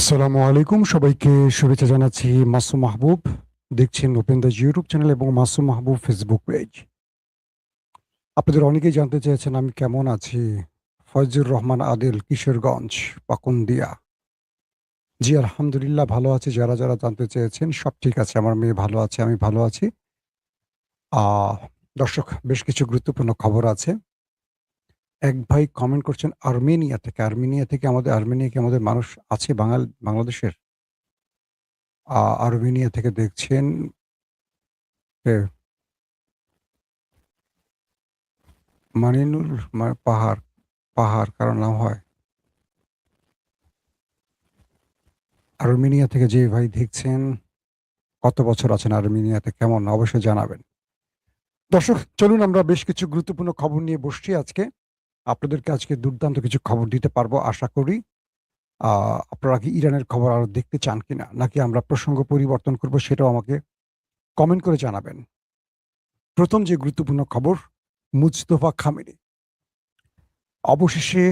আসসালামু আলাইকুম। সবাইকে শুভেচ্ছা জানাচ্ছি। মাসুম মাহবুব। দেখছেন ওপেন দ্য ইউটিউব চ্যানেল এবং মাসুম মাহবুব ফেসবুক পেজ। আপনাদের অনেকেই জানতে চেয়েছেন আমি কেমন আছি? ফয়জুর রহমান আদিল, কিশোরগঞ্জ, পাকুন্দিয়া। জি, আলহামদুলিল্লাহ ভালো আছি। যারা জানতে চেয়েছেন সব ঠিক আছে। আমার মেয়ে ভালো আছে, আমি ভালো আছি। আ দর্শক, বেশ কিছু গুরুত্বপূর্ণ খবর আছে। এক ভাই কমেন্ট করছেন আর্মেনিয়া থেকে। আর্মেনিয়া কি আমাদের মানুষ আছে বাংলাদেশের? আর্মেনিয়া থেকে দেখছেন কে? মানিনুর পাহাড় কারো নাম হয়? আর্মেনিয়া থেকে যে ভাই দেখছেন, কত বছর আছেন আর্মেনিয়াতে? কেমন? অবশ্যই জানাবেন। দর্শক, চলুন আমরা বেশ কিছু গুরুত্বপূর্ণ খবর নিয়ে বসছি আজকে। আপনাদেরকে আজকে দুর্দান্ত কিছু খবর দিতে পারবো আশা করি। আ আপনারা কি ইরানের খবর আরো দেখতে চান কিনা? নাকি আমরা প্রসঙ্গ পরিবর্তন করব সেটাও আমাকে কমেন্ট করে জানাবেন। ১ম যে গুরুত্বপূর্ণ খবর, মুজতফা খামেনি অবশেষে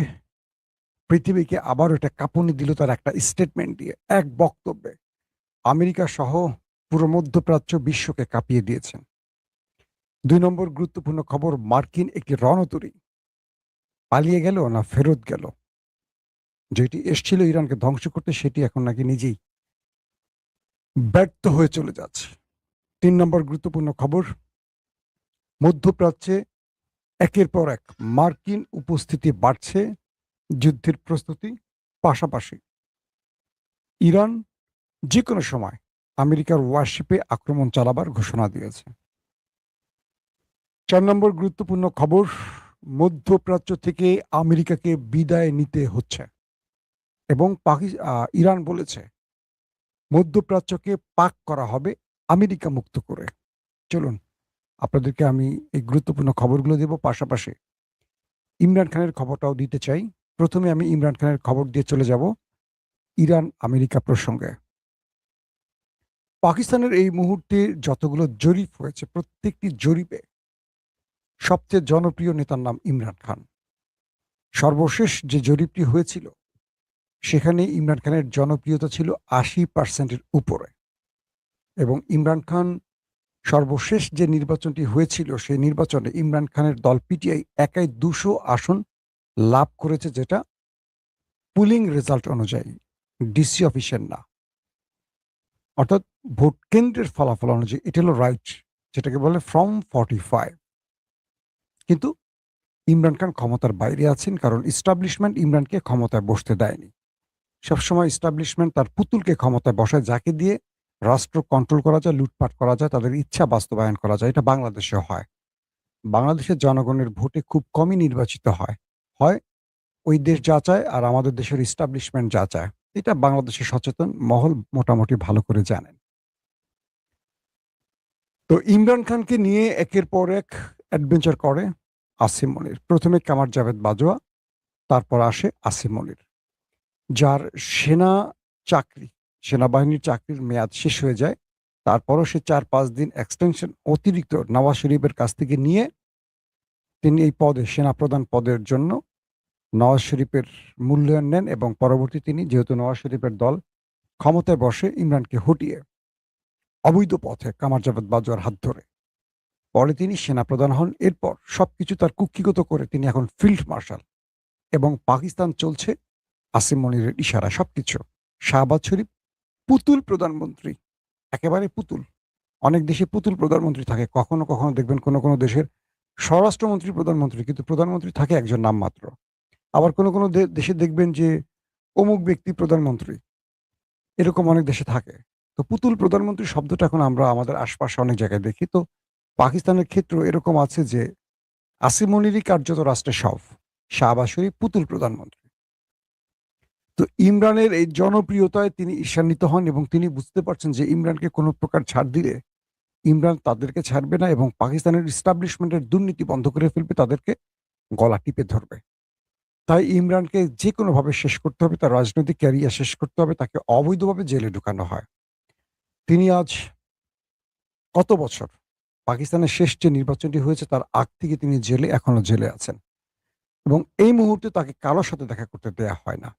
পৃথিবীকে আবারও একটা কাঁপুনি দিল তার একটা স্টেটমেন্ট দিয়ে, এক বক্তব্যে। আমেরিকা সহ পুরো মধ্যপ্রাচ্য বিশ্বকে কাঁপিয়ে দিয়েছেন। ২ নম্বর গুরুত্বপূর্ণ খবর, মার্কিন একটি রণতরী পালিয়ে গেল না ফেরত গেল? যেটি এসছিল ইরানকে ধ্বংস করতে সেটি এখন নাকি নিজেই ব্যর্থ হয়ে চলে যাচ্ছে। ৩ নম্বর গুরুত্বপূর্ণ খবর, মধ্যপ্রাচ্যে একের পর এক মার্কিন উপস্থিতি বাড়ছে, যুদ্ধের প্রস্তুতি পাশাপাশি ইরান যেকোনো সময় আমেরিকার ওয়ারশিপে আক্রমণ চালাবার ঘোষণা দিয়েছে। ৪ নম্বর গুরুত্বপূর্ণ খবর, মধ্যপ্রাচ্য থেকে আমেরিকাকে বিদায় নিতে হচ্ছে এবং ইরান বলেছে মধ্যপ্রাচ্যকে পাক করা হবে আমেরিকা মুক্ত করে। চলুন আপনাদেরকে আমি এই গুরুত্বপূর্ণ খবরগুলো দেব, পাশাপাশি ইমরান খানের খবরটাও দিতে চাই। প্রথমে আমি ইমরান খানের খবর দিয়ে চলে যাব ইরান আমেরিকা প্রসঙ্গে। পাকিস্তানের এই মুহূর্তে যতগুলো জরিপ হয়েছে প্রত্যেকটি জরিপে সবচেয়ে জনপ্রিয় নেতার নাম ইমরান খান। সর্বশেষ যে জরিপটি হয়েছিল সেখানে ইমরান খানের জনপ্রিয়তা ছিল ৮০% এর উপরে এবং ইমরান খান সর্বশেষ যে নির্বাচনটি হয়েছিল সেই নির্বাচনে ইমরান খানের দল পিটিআই একাই ২০০ আসন লাভ করেছে, যেটা পুলিং রেজাল্ট অনুযায়ী, ডিসি অফিসের না। অর্থাৎ ভোট কেন্দ্রের ফলাফল অনুযায়ী এটা হলো রাইট, যেটাকে বলে ফ্রম 45। কিন্তু ইমরান খান ক্ষমতার বাইরে আছেন, কারণ এস্টাবলিশমেন্ট ইমরানকে ক্ষমতায় বসতে দেয়নি। সবসময় এস্টাবলিশমেন্ট তার পুতুলকে ক্ষমতায় বসায়, যাকে দিয়ে রাষ্ট্র কন্ট্রোল করা যায়, লুটপাট করা যায়, তাদের ইচ্ছা বাস্তবায়ন করা যায়। এটা বাংলাদেশেও হয়। বাংলাদেশের জনগণের ভোটে খুব কমই নির্বাচিত হয়। হয় ওই দেশ যা চায় আর আমাদের দেশের এস্টাবলিশমেন্ট যা চায়। এটা বাংলাদেশের সচেতন মহল মোটামুটি ভালো করে জানেন। তো ইমরান খানকে নিয়ে একের পর এক অ্যাডভেঞ্চার করে আসিম মনির। প্রথমে কামার জাভেদ বাজওয়া, তারপর আসে আসিম মনির, যার সেনা চাকরি সেনাবাহিনীর চাকরির মেয়াদ শেষ হয়ে যায়। তারপরও সে ৪-৫ দিন এক্সটেনশন অতিরিক্ত নওয়াজ শরীফের কাছ থেকে নিয়ে তিনি এই পদে, সেনাপ্রধান পদের জন্য নওয়াজ শরীফের মূল্যায়ন নেন এবং পরবর্তী তিনি, যেহেতু নওয়াজ শরীফের দল ক্ষমতায় বসে, ইমরানকে হটিয়ে অবৈধ পথে কামার জাভেদ বাজওয়ার হাত ধরে পরে তিনি সেনাপ্রধান হন। এরপর সবকিছু তার কুক্ষিগত করে তিনি এখন ফিল্ড মার্শাল এবং পাকিস্তান চলছে আসিম মনিরের ইশারায় সবকিছু। শাহবাজ শরীফ পুতুল প্রধানমন্ত্রী, একেবারে পুতুল। অনেক দেশে পুতুল প্রধানমন্ত্রী থাকে। কখনো, কখনো দেখবেন কোনো দেশের স্বরাষ্ট্রমন্ত্রী প্রধানমন্ত্রী, কিন্তু প্রধানমন্ত্রী থাকে একজন নামমাত্র। আবার কোনো দেশে দেখবেন যে অমুক ব্যক্তি প্রধানমন্ত্রী। এরকম অনেক দেশে থাকে। তো পুতুল প্রধানমন্ত্রী শব্দটা এখন আমরা আমাদের আশপাশে অনেক জায়গায় দেখি। তো পাকিস্তানের ক্ষেত্রেও এরকম আছে যে আসিম মনিরই কার্যত রাষ্ট্রের সব। শাহবাজ শরীফ পুতুল প্রধানমন্ত্রী। তো ইমরানের এই জনপ্রিয়তায় তিনি ঈর্ষান্বিত হন এবং তিনি বুঝতে পারছেন যে ইমরানকে কোনো প্রকার ছাড় দিলে ইমরান তাদেরকে ছাড়বে না এবং পাকিস্তানের এস্টাবলিশমেন্টের দুর্নীতি বন্ধ করে ফেলবে, তাদেরকে গলা টিপে ধরবে। তাই ইমরানকে যেকোনোভাবে শেষ করতে হবে, তার রাজনৈতিক ক্যারিয়ার শেষ করতে হবে, তাকে অবৈধভাবে জেলে ঢুকানো হয়। তিনি আজ কত বছর, পাকিস্তানের শেষ যে নির্বাচনটি হয়েছে তার আগ থেকে তিনি জেলে, এখনো জেলে আছেন এবং এই মুহূর্তে তাকে কারো সাথে দেখা করতে দেয়া হয় না।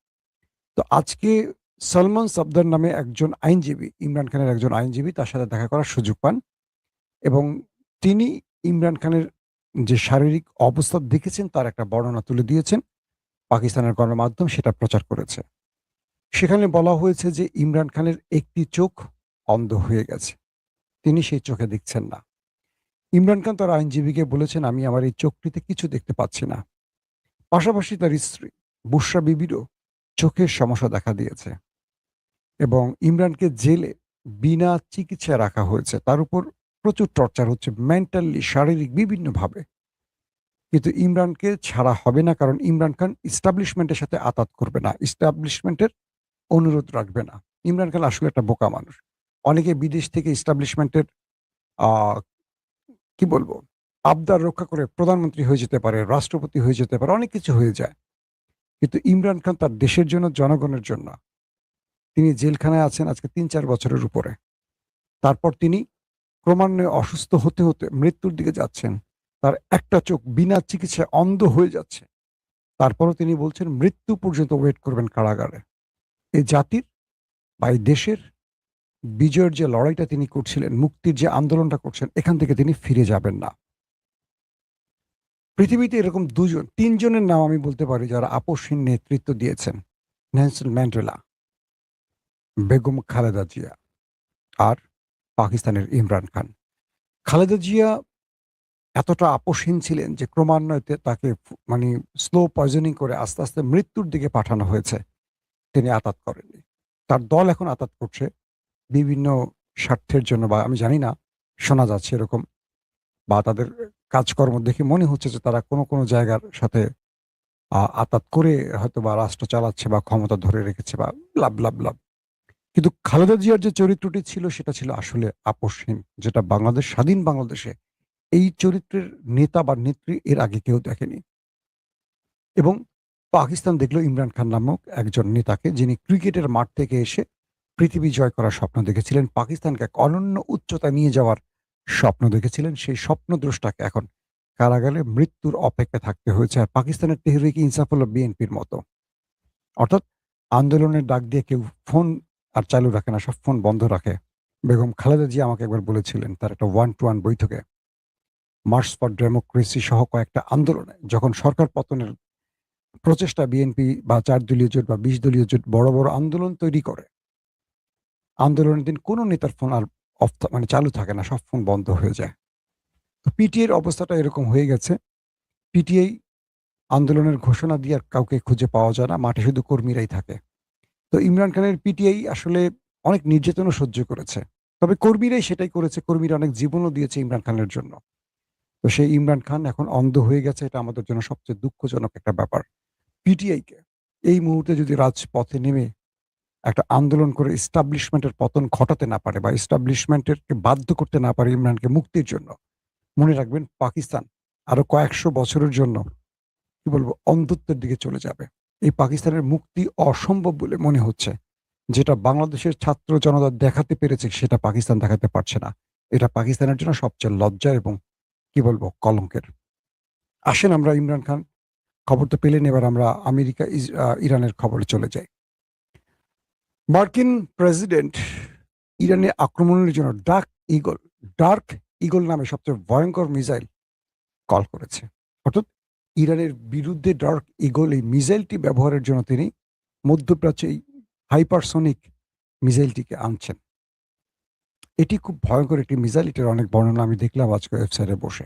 তো আজকে সলমন সফদর নামে একজন আইনজীবী, ইমরান খানের একজন আইনজীবী তার সাথে দেখা করার সুযোগ পান এবং তিনি ইমরান খানের যে শারীরিক অবস্থা দেখেছেন তার একটা বর্ণনা তুলে দিয়েছেন। পাকিস্তানের গণমাধ্যম সেটা প্রচার করেছে। সেখানে বলা হয়েছে যে ইমরান খানের একটি চোখ অন্ধ হয়ে গেছে। তিনি সেই চোখে দেখছেন না। ইমরান খান তার আইনজীবীকে বলেছেন, "আমি আমার এই চোখটিতে কিছু দেখতে পাচ্ছি না।" পাশাপাশি তার স্ত্রী বুশরা বিবিরও চোখের সমস্যা দেখা দিয়েছে এবং ইমরানকে জেলে বিনা চিকিৎসায় রাখা হয়েছে। তার উপর প্রচুর টর্চার হচ্ছে মেন্টালি, শারীরিক বিভিন্নভাবে। কিন্তু ইমরানকে ছাড়া হবে না, কারণ ইমরান খান এস্টাবলিশমেন্টের সাথে আতাত করবে না। এস্টাবলিশমেন্টের অনুরোধ রাখবে না। ইমরান খান আসলে একটা বোকা মানুষ। অনেকে বিদেশ থেকে এস্টাবলিশমেন্টের আ কি বলবো? আবদার রক্ষা করে প্রধানমন্ত্রী হয়ে যেতে পারে, রাষ্ট্রপতি হয়ে যেতে পারে, অনেক কিছু হয়ে যায়। কিন্তু ইমরান খান তার দেশের জন্য, জনগণের জন্য তিনি জেলখানায় আছেন আজকে ৩-৪ বছরের উপরে। তারপর তিনি ক্রমান্বয়ে অসুস্থ হতে, হতে মৃত্যুর দিকে যাচ্ছেন। তার একটা চোখ বিনা চিকিৎসায় অন্ধ হয়ে যাচ্ছে। তারপরও তিনি বলছেন মৃত্যু পর্যন্ত ওয়েট করবেন কারাগারে। এই জাতির বা এই দেশের বিজয়ের যে লড়াইটা তিনি করছিলেন, মুক্তির যে আন্দোলনটা করছেন, এখান থেকে তিনি ফিরে যাবেন না। পৃথিবীতে এরকম ৩ জনের নাম আমি বলতে পারি যারা আপসহীন নেতৃত্ব দিয়েছেন। নেলসন ম্যান্ডেলা, বেগম খালেদা জিয়া আর পাকিস্তানের ইমরান খান। খালেদা জিয়া এতটা আপসহীন ছিলেন যে ক্রমান্বয়ে তাকে মানে স্লো পয়জনিং করে আস্তে, আস্তে মৃত্যুর দিকে পাঠানো হয়েছে। তিনি আতাত করেননি। তার দল এখন আতাত করছে বিভিন্ন স্বার্থের জন্য, বা আমি জানি না, শোনা যাচ্ছে এরকম, বা তাদের কাজকর্ম দেখে মনে হচ্ছে যে তারা কোনো জায়গার সাথে আতাত করে হয়তোবা রাষ্ট্র চালাচ্ছে বা ক্ষমতা ধরে রেখেছে বা ব্লা, ব্লা, ব্লা। কিন্তু খালেদা জিয়ার যে চরিত্রটি ছিল সেটা ছিল আসলে আপসহীন। যেটা স্বাধীন বাংলাদেশে এই চরিত্রের নেতা বা নেত্রী এর আগে কেউ দেখেনি। এবং পাকিস্তান দেখল ইমরান খান নামক একজন নেতাকে, যিনি ক্রিকেটের মাঠ থেকে এসে পৃথিবী জয় করার স্বপ্ন দেখেছিলেন। পাকিস্তানকে এক অনন্য উচ্চতায় নিয়ে যাওয়ার স্বপ্ন দেখেছিলেন। সেই স্বপ্নদ্রষ্টাকে এখন কারাগারে মৃত্যুর অপেক্ষায় থাকতে হয়েছে। আর পাকিস্তানের তেহরিক ইনসাফ হলো বিএনপির মতো। অর্থাৎ আন্দোলনের ডাক দিয়ে কেউ ফোন আর চালু রাখে না, সব ফোন বন্ধ রাখে। বেগম খালেদা জিয়া আমাকে একবার বলেছিলেন তার একটা 1 to 1 বৈঠকে, মার্চ ফর ডেমোক্রেসি সহ কয়েকটা আন্দোলনে যখন সরকার পতনের প্রচেষ্টা বিএনপি বা ৪ দলীয় জোট বা ২০ দলীয় জোট বড়, বড় আন্দোলন তৈরি করে। আন্দোলনের দিন কোনো নেতার ফোন আর মানে চালু থাকে না, সব ফোন বন্ধ হয়ে যায়। তো পিটিআই এর অবস্থাটা এরকম হয়ে গেছে। পিটিআই আন্দোলনের ঘোষণা দিয়ে আর কাউকে খুঁজে পাওয়া যায় না। মাঠে শুধু কর্মীরাই থাকে। তো ইমরান খানের পিটিআই আসলে অনেক নির্যাতনও সহ্য করেছে। তবে কর্মীরাই সেটাই করেছে। কর্মীরা অনেক জীবনও দিয়েছে ইমরান খানের জন্য। তো সেই ইমরান খান এখন অন্ধ হয়ে গেছে। এটা আমাদের জন্য সবচেয়ে দুঃখজনক একটা ব্যাপার। পিটিআইকে এই মুহূর্তে যদি রাজপথে নেমে একটা আন্দোলন করে এস্টাবলিশমেন্টের পতন ঘটাতে না পারে বা এস্টাবলিশমেন্টেরকে বাধ্য করতে না পারে ইমরানকে মুক্তির জন্য, মনে রাখবেন পাকিস্তান আরো কয়েকশো বছরের জন্য কি বলবো অন্ধত্বের দিকে চলে যাবে। এই পাকিস্তানের মুক্তি অসম্ভব বলে মনে হচ্ছে। যেটা বাংলাদেশের ছাত্র জনতা দেখাতে পেরেছে সেটা পাকিস্তান দেখাতে পারছে না। এটা পাকিস্তানের জন্য সবচেয়ে লজ্জা এবং কি বলবো কলঙ্কের। আসেন আমরা ইমরান খান খবর তো পেলেন, এবার আমরা আমেরিকা ইরানের খবরে চলে যাই। মার্কিন প্রেসিডেন্ট ইরানে আক্রমণের জন্য ডার্ক ঈগল নামে সবচেয়ে ভয়ঙ্কর মিসাইল কল করেছে। অর্থাৎ ইরানের বিরুদ্ধে ডার্ক ঈগল এই মিসাইলটি ব্যবহারের জন্য তিনি মধ্যপ্রাচ্যে এই হাইপারসনিক মিসাইলটিকে আনছেন। এটি খুব ভয়ঙ্কর একটি মিসাইল। এটার অনেক বর্ণনা আমি দেখলাম আজকে ওয়েবসাইটে বসে।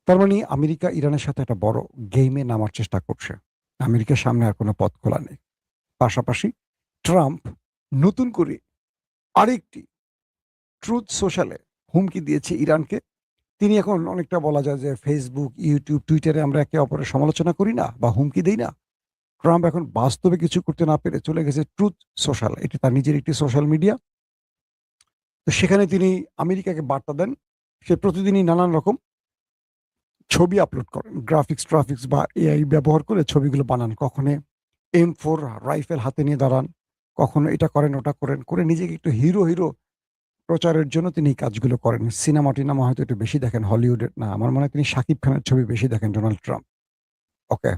তার মানে আমেরিকা ইরানের সাথে একটা বড় গেইমে নামার চেষ্টা করছে। আমেরিকার সামনে আর কোনো পথ খোলা নেই। পাশাপাশি ট্রাম্প নতুন করে আরেকটি ট্রুথ সোশ্যালে হুমকি দিয়েছে ইরানকে। তিনি এখন অনেকটা বলা যায় যে Facebook, YouTube, Twitter এ আমরা একে অপরের সমালোচনা করি না বা হুমকি দেই না। ট্রাম্প এখন বাস্তবে কিছু করতে না পেরে চলে গেছে ট্রুথ সোশ্যাল। এটি তার নিজের একটি সোশ্যাল মিডিয়া। তো সেখানে তিনি আমেরিকাকে বার্তা দেন। সে প্রতিদিনই নানান রকম ছবি আপলোড করেন। গ্রাফিক্স বা এআই ব্যবহার করে ছবিগুলো বানান। কখনো M4 রাইফেল হাতে নিয়ে দাঁড়ান, কখনো এটা করেন, ওটা করেন, করে নিজেকে একটু হিরো প্রচারের জন্য তিনি এই কাজগুলো করেন। সিনেমা-টিনেমা হয়তো একটু বেশি দেখেন হলিউডের না। আমার মনে হয় তিনি শাকিব খানের ছবি বেশি দেখেন ডোনাল্ড ট্রাম্প। ওকে।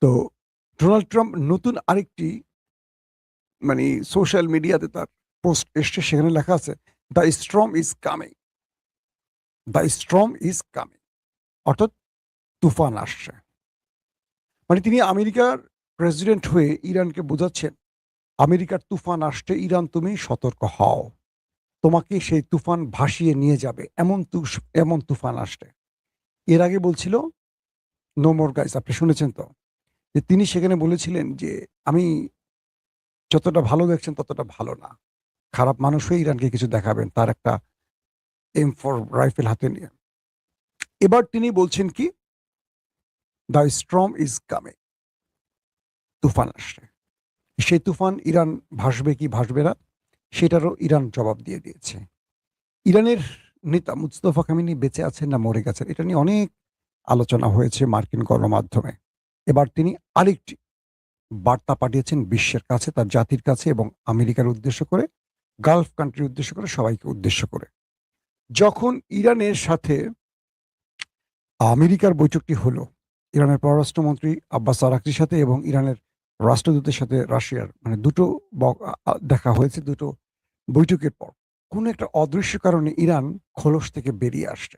তো ডোনাল্ড ট্রাম্প নতুন আরেকটি মানে সোশ্যাল মিডিয়াতে তার পোস্ট এসছে, সেখানে লেখা আছে the storm is coming, the storm is coming, অর্থাৎ তুফান আসছে। মানে তিনি আমেরিকার প্রেসিডেন্ট হয়ে ইরানকে বোঝাচ্ছেন আমেরিকার তুফান আসছে, ইরান তুমি সতর্ক হও, তোমাকে সেই তুফান ভাসিয়ে নিয়ে যাবে, এমন তুফান আসছে। এর আগে বলছিল নো মোর গাইস, আপনি শুনেছেন তো, যে তিনি সেখানে বলেছিলেন যে আমি যতটা ভালো দেখছেন ততটা ভালো না, খারাপ মানুষ হয়ে ইরানকে কিছু দেখাবেন তার একটা M4 রাইফেল হাতে নিয়ে। এবার তিনি বলছেন কি দ্য স্টর্ম ইজ কামিং, তুফান আসছে। সেই তুফান ইরান ভাসবে কি ভাসবে না সেটারও ইরান জবাব দিয়ে দিয়েছে। ইরানের নেতা মুস্তফা কামিনী বেঁচে আছেন না মরে গেছেন এটা নিয়ে অনেক আলোচনা হয়েছে মার্কিন গণমাধ্যমে। এবার তিনি আরেকটি বার্তা পাঠিয়েছেন বিশ্বের কাছে, তার জাতির কাছে এবং আমেরিকার উদ্দেশ্য করে, গালফ কান্ট্রির উদ্দেশ্য করে, সবাইকে উদ্দেশ্য করে। যখন ইরানের সাথে আমেরিকার বৈঠকটি হলো, ইরানের পররাষ্ট্রমন্ত্রী আব্বাস আরাকচির সাথে এবং ইরানের রাষ্ট্রদূতের সাথে রাশিয়ার, মানে দুটো দেখা হয়েছে দুটো বৈঠকের পর, কোনো একটা অদৃশ্য কারণে ইরান খোলস থেকে বেরিয়ে আসছে।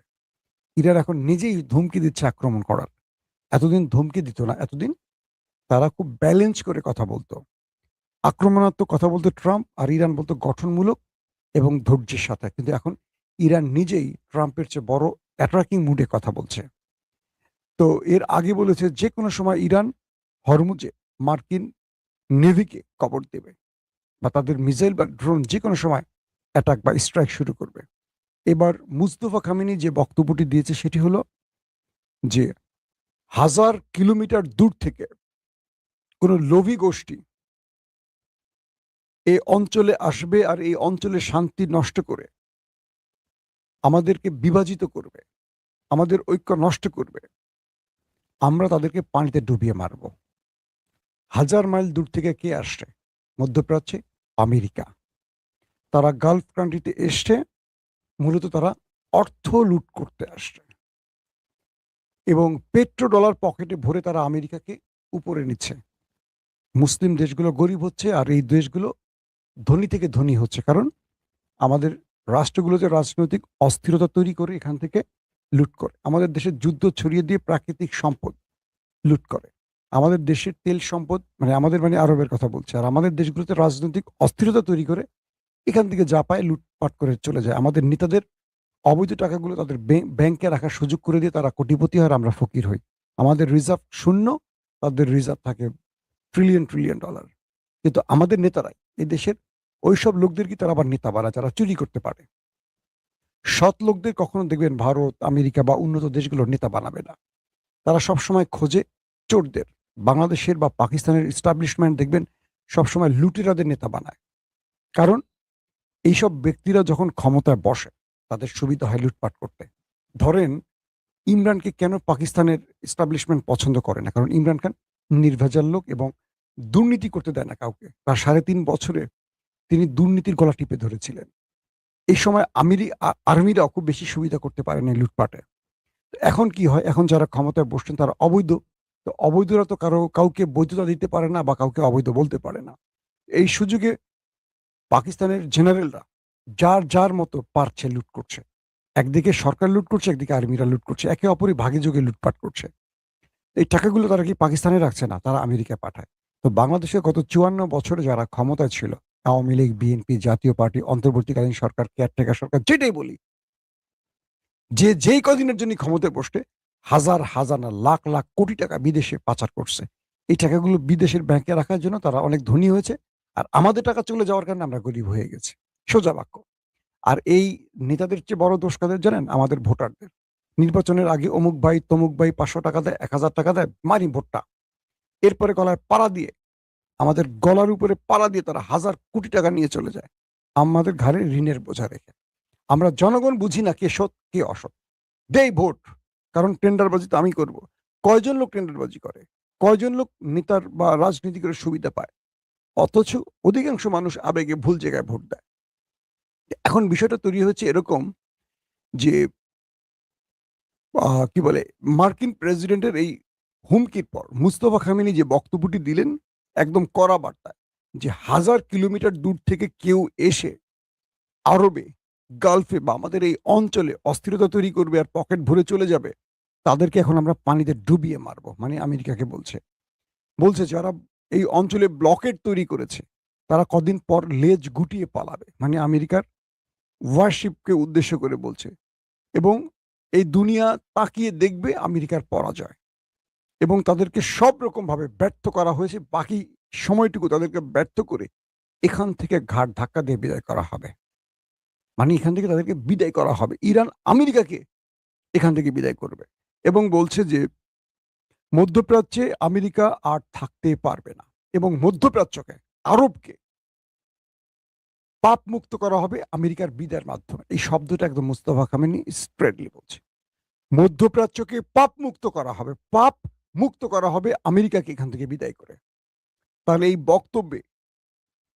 ইরান এখন নিজেই ধমকি দিচ্ছে আক্রমণ করার। এতদিন ধমকি দিত না, এতদিন তারা খুব ব্যালেন্স করে কথা বলতো, আক্রমণাত্মক কথা বলতো ট্রাম্প, আর ইরান বলতো গঠনমূলক এবং ধৈর্যের সাথে। কিন্তু এখন ইরান নিজেই ট্রাম্পের চেয়ে বড় অ্যাট্রাকিং মুডে কথা বলছে। তো এর আগে বলেছে যে কোনো সময় ইরান হরমুজে মার্কিন নেভিকে কবর দেবে, বা তাদের মিসাইল বা ড্রোন যে কোনো সময় অ্যাটাক বা স্ট্রাইক শুরু করবে। এবার মুস্তফা খামেনি যে বক্তব্যটি দিয়েছে সেটি হলো যে 1000 কিলোমিটার দূর থেকে কোনো লোভী গোষ্ঠী এই অঞ্চলে আসবে আর এই অঞ্চলের শান্তি নষ্ট করে আমাদেরকে বিভাজিত করবে, আমাদের ঐক্য নষ্ট করবে, আমরা তাদেরকে পানিতে ডুবিয়ে মারব। 1000 মাইল দূর থেকে কে আসছে? মধ্যপ্রাচ্যে আমেরিকা। তারা গালফ কান্ট্রিতে এসছে, মূলত তারা অর্থ লুট করতে আসছে এবং পেট্রো ডলার পকেটে ভরে তারা আমেরিকাকে উপরে নিচ্ছে। মুসলিম দেশগুলো গরিব হচ্ছে আর এই দেশগুলো ধনী থেকে ধনী হচ্ছে, কারণ আমাদের রাষ্ট্রগুলোতে রাজনৈতিক অস্থিরতা তৈরি করে এখান থেকে লুট করে, আমাদের দেশে যুদ্ধ ছড়িয়ে দিয়ে প্রাকৃতিক সম্পদ লুট করে, আমাদের দেশের তেল সম্পদ, মানে আমাদের মানে আরবের কথা বলছে, আর আমাদের দেশগুলোতে রাজনৈতিক অস্থিরতা তৈরি করে এখান থেকে যা পায় লুটপাট করে চলে যায়। আমাদের নেতাদের অবৈধ টাকাগুলো তাদের ব্যাংকে রাখার সুযোগ করে দিয়ে তারা কোটিপতি হয়, আমরা ফকির হই। আমাদের রিজার্ভ শূন্য, তাদের রিজার্ভ থাকে ট্রিলিয়ন ট্রিলিয়ন ডলার। কিন্তু আমাদের নেতারাই এই দেশের ওইসব লোকদের কি তারা আবার নেতা বানায় যারা চুরি করতে পারে। সৎ লোকদের কখনো দেখবেন ভারত, আমেরিকা বা উন্নত দেশগুলোর নেতা বানাবে না, তারা সবসময় খোঁজে চোরদের। বাংলাদেশের বা পাকিস্তানের ইস্টাবলিশমেন্ট দেখবেন সবসময় লুটেরাদের নেতা বানায়, কারণ এইসব ব্যক্তিরা যখন ক্ষমতায় বসে তাদের সুবিধা হয় লুটপাট করতে। ধরেন ইমরানকে কেন পাকিস্তানের ইস্টাবলিশমেন্ট পছন্দ করে না? কারণ ইমরান খান নির্ভেজাল লোক এবং দুর্নীতি করতে দেয় না কাউকে। তার 3.5 বছরে তিনি দুর্নীতির গলা টিপে ধরেছিলেন। এই সময় আর্মিরাও খুব বেশি সুবিধা করতে পারেনি লুটপাটে। এখন কি হয়? এখন যারা ক্ষমতায় বসছেন তারা অবৈধ। তো অবৈধরা তো কাউকে বৈধতা দিতে পারে না বা কাউকে অবৈধ বলতে পারে না। এই সুযোগে পাকিস্তানের জেনারেলরা যার মতো পারছে লুট করছে। একদিকে সরকার লুট করছে, একদিকে আর্মিরা লুট করছে। একে অপরই ভাগে যোগে লুটপাট করছে। এই টাকাগুলো তারা কি পাকিস্তানে রাখছে না, তারা আমেরিকায় পাঠায়। তো বাংলাদেশে গত 54 বছরে যারা ক্ষমতায় ছিল, আওয়ামী লীগ, বিএনপি, জাতীয় পার্টি, অন্তর্বর্তীকালীন সরকার, কেয়ারটেকার সরকার, যেটাই বলি, যেই কদিনের জন্য ক্ষমতায় বসতে হাজার হাজার না লাখ লাখ কোটি টাকা বিদেশে পাচার করছে। এই টাকাগুলো বিদেশের ব্যাংকে রাখার জন্য তারা অনেক ধনী হয়েছে, আর আমাদের টাকা চলে যাওয়ার কারণে আমরা গরিব হয়ে গেছি। সোজা বাক্য। আর এই নেতাদের চেয়ে বড় দোষ কাদের জানেন? আমাদের ভোটারদের। নির্বাচনের আগে অমুক ভাই তমুক ভাই 500 টাকা দেয়, 1000 টাকা দেয়, মারি ভোটটা। এরপরে গলায় পাড়া দিয়ে, আমাদের গলার উপরে পাড়া দিয়ে তারা হাজার কোটি টাকা নিয়ে চলে যায় আমাদের ঘাড়ে ঋণের বোঝা রেখে। আমরা জনগণ বুঝি না কে সৎ কে অসৎ, দেই ভোট, কারণ টেন্ডারবাজি তো আমি করব। কয়জন লোক টেন্ডারবাজি করে? কয়জন লোক নেতার বা রাজনীতি করে সুবিধা পায়? অথচ অধিকাংশ মানুষ আবেগে ভুল জায়গায় ভোট দেয়। এখন বিষয়টা তৈরি হচ্ছে এরকম যে কি বলে, মার্কিন প্রেসিডেন্টের এই হুমকির পর মুস্তফা খামেনি যে বক্তব্যটি দিলেন একদম কড়া বার্তায়, যে 1000 কিলোমিটার দূর থেকে কেউ এসে আরবে, গালফে বা আমাদের এই অঞ্চলে অস্থিরতা তৈরি করবে আর পকেট ভরে চলে যাবে, তাদেরকে এখন আমরা পানিতে ডুবিয়ে মারব। মানে আমেরিকাকে বলছে। বলছে যারা এই অঞ্চলে ব্লকেড তৈরি করেছে, তারা কদিন পর লেজ গুটিয়ে পালাবে। মানে আমেরিকার ওয়ারশিপকে উদ্দেশ্য করে বলছে। এবং এই দুনিয়া তাকিয়ে দেখবে আমেরিকার পরাজয়। এবং তাদেরকে সব রকমভাবে ব্যর্থ করা হয়েছে। বাকি সময়টুকু তাদেরকে ব্যর্থ করে এখান থেকে ঘাট ধাক্কা দিয়ে বিদায় করা হবে। মানে এখান থেকে তাদেরকে বিদায় করা হবে। ইরান আমেরিকাকে এখান থেকে বিদায় করবে। এবং বলছে যে মধ্যপ্রাচ্যে আমেরিকা আর থাকতে পারবে না। এবং মধ্যপ্রাচ্যকে, আরবকে পাপ মুক্ত করা হবে আমেরিকার বিদায়ের মাধ্যমে। এই শব্দটা একদম মুস্তাফা খামেনি স্প্রেডলি বলছে। মধ্যপ্রাচ্যকে পাপ মুক্ত করা হবে, পাপ মুক্ত করা হবে আমেরিকাকে এখান থেকে বিদায় করে। তাহলে এই বক্তব্যে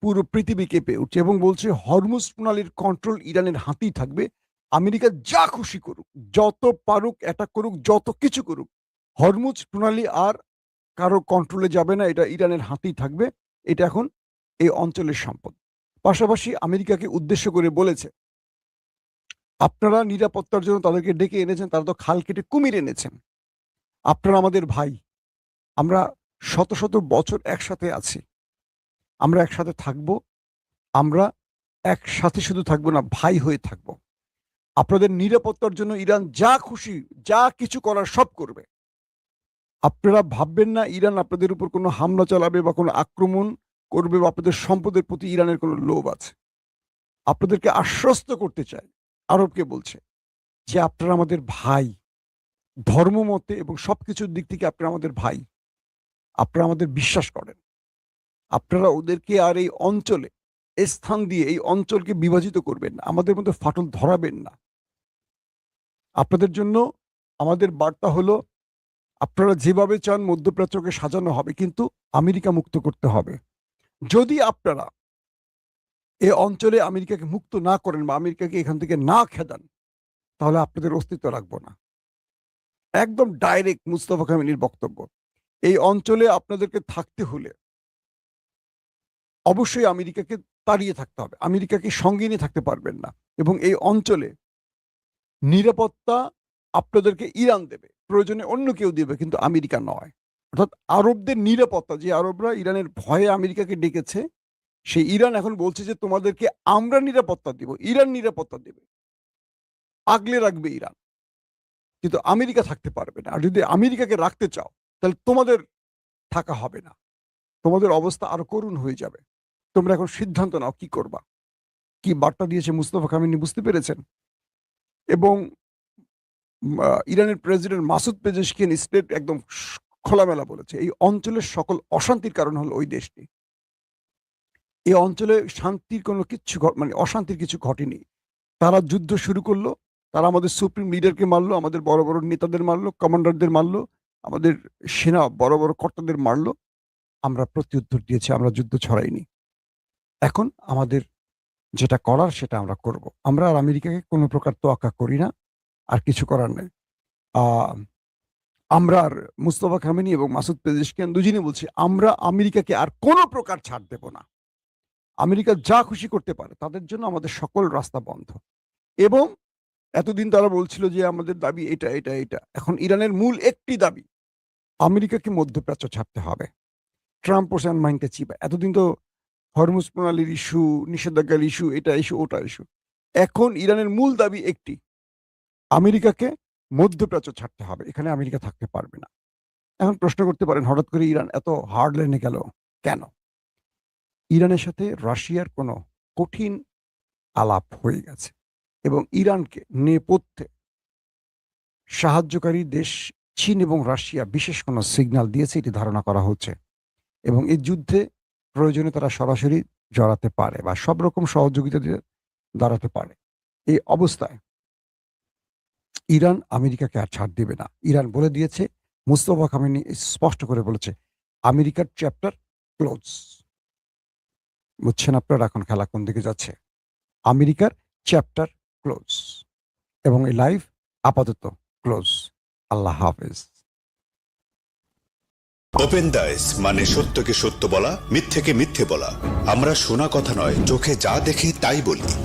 পুরো পৃথিবী কেঁপে উঠছে এবং বলছে হরমুজ প্রণালীর কন্ট্রোল ইরানের হাতেই থাকবে। আমেরিকা যা খুশি করুক, যত পারুক অ্যাটাক করুক, যত কিছু করুক, হরমুজ প্রণালী আর কারো কন্ট্রোলে যাবে না। এটা ইরানের হাতেই থাকবে। এটা এখন এই অঞ্চলের সম্পদ। পাশাপাশি আমেরিকাকে উদ্দেশ্য করে বলেছে, আপনারা নিরাপত্তার জন্য তাদেরকে ডেকে এনেছেন, তারা তো খাল কেটে কুমির এনেছেন। আপনারা আমাদের ভাই, আমরা শত শত বছর একসাথে আছি, আমরা একসাথে থাকব, আমরা একসাথে শুধু থাকবো না, ভাই হয়ে থাকব। আপনাদের নিরাপত্তার জন্য ইরান যা খুশি, যা কিছু করার সব করবে। আপনারা ভাববেন না ইরান আপনাদের উপর কোনো হামলা চালাবে বা কোনো আক্রমণ করবে বা আপনাদের সম্পদের প্রতি ইরানের কোনো লোভ আছে। আপনাদেরকে আশ্বস্ত করতে চাই, আরবকে বলছে যে আপনারা আমাদের ভাই, ধর্মমতে এবং সবকিছুর দিক থেকে আপনারা আমাদের ভাই। আপনারা আমাদের বিশ্বাস করেন। আপনারা ওদেরকে আর এই অঞ্চলে স্থান দিয়ে এই অঞ্চলকে বিভাজিত করবেন না, আমাদের মধ্যে ফাটল ধরাবেন না। আপনাদের জন্য আমাদের বার্তা হলো, আপনারা যেভাবে চান মধ্যপ্রাচ্যকে সাজানো হবে, কিন্তু আমেরিকা মুক্ত করতে হবে। যদি আপনারা এ অঞ্চলে আমেরিকাকে মুক্ত না করেন বা আমেরিকাকে এখান থেকে না খেদান, তাহলে আপনাদের অস্তিত্ব রাখবো না। একদম ডাইরেক্ট মুস্তাফা খামেনির বক্তব্য। এই অঞ্চলে আপনাদেরকে থাকতে হলে অবশ্যই আমেরিকাকে তাড়িয়ে থাকতে হবে। আমেরিকাকে সঙ্গে নিয়ে থাকতে পারবেন না। এবং এই অঞ্চলে নিরাপত্তা আপনাদেরকে ইরান দেবে, প্রয়োজনে অন্য কেউ দেবে, কিন্তু আমেরিকা নয়। অর্থাৎ আরবদের নিরাপত্তা, যে আরবরা ইরানের ভয়ে আমেরিকাকে ডেকেছে, সেই ইরান এখন বলছে যে তোমাদেরকে আমরা নিরাপত্তা দিব, ইরান নিরাপত্তা দেবে, আগলে রাখবে ইরান, কিন্তু আমেরিকা থাকতে পারবে না। আর যদি আমেরিকাকে রাখতে চাও, তাহলে তোমাদের থাকা হবে না, তোমাদের অবস্থা আরো করুণ হয়ে যাবে। তোমরা এখন সিদ্ধান্ত নাও কি করবা। কি বার্তা দিয়েছে মুস্তাফা খামেনি বুঝতে পেরেছেন? এবং ইরানের প্রেসিডেন্ট মাসুদ পেজেশকিয়ান স্টেট একদম খোলামেলা বলেছে, এই অঞ্চলের সকল অশান্তির কারণ হলো ওই দেশটি। এই অঞ্চলে শান্তির কোনো কিচ্ছু মানে অশান্তির কিছু ঘটেনি। তারা যুদ্ধ শুরু করলো, তারা আমাদের সুপ্রিম লিডারকে মারলো, আমাদের বড় বড় নেতাদের মারলো, কমান্ডারদের মারলো, আমাদের সেনা বড় বড় কর্তাদের মারলো। আমরা প্রত্যুত্তর দিয়েছি, আমরা যুদ্ধ ছড়াইনি। এখন আমাদের যেটা করার সেটা আমরা করব। আমরা আর আমেরিকাকে কোনো প্রকার তোয়াক্কা করি না, আর কিছু করার নেই। আমরা আর মুস্তফা খামেনি এবং মাসুদ পেজেশকিয়ান দুজনই বলছি, আমরা আমেরিকাকে আর কোনো প্রকার ছাড় দেব না। আমেরিকা যা খুশি করতে পারে, তাদের জন্য আমাদের সকল রাস্তা বন্ধ। এবং এতদিন তারা বলছিল যে আমাদের দাবি এটা এটা এটা, এখন ইরানের মূল একটি দাবি, আমেরিকাকে মধ্যপ্রাচ্য ছাড়তে হবে। ট্রাম্প ও সানমাইনকে চিবা, এতদিন তো হরমুজ প্রণালীর ইস্যু, নিষেধাজ্ঞার ইস্যু, এটা ইস্যু ওটা ইস্যু। এখন ইরানের মূল দাবি একটি, আমেরিকাকে মধ্যপ্রাচ্য ছাড়তে হবে, এখানে আমেরিকা থাকতে পারবে না। এখন প্রশ্ন করতে পারেন হঠাৎ করে ইরান এত হার্ড লাইনে গেল কেন? ইরানের সাথে রাশিয়ার কোনো কঠিন আলাপ হয়ে গেছে এবং ইরানকে নেপথ্যে সাহায্যকারী দেশ চীন এবং রাশিয়া বিশেষ কোনো সিগন্যাল দিয়েছে, এটি ধারণা করা হচ্ছে। এবং এই যুদ্ধে প্রয়োজনে তারা সরাসরি জড়াতে পারে বা সব রকম সহযোগিতা দিয়ে দাঁড়াতে পারে। এই অবস্থায় ইরান আমেরিকাকে আর ছাড় দেবে না। ইরান বলে দিয়েছে, মুস্তফা খামেনি স্পষ্ট করে বলেছে, আমেরিকার চ্যাপ্টার ক্লোজ। বুঝছেন আপনারা এখন খেলা কোন দিকে যাচ্ছে? আমেরিকার চ্যাপ্টার ক্লোজ। এবং এই লাইভ আপাতত ক্লোজ। আল্লাহ হাফেজ। ওপেন দাইস মানে সত্যকে সত্য বলা, মিথ্যেকে মিথ্যে বলা। আমরা শোনা কথা নয়, চোখে যা দেখি তাই বলি।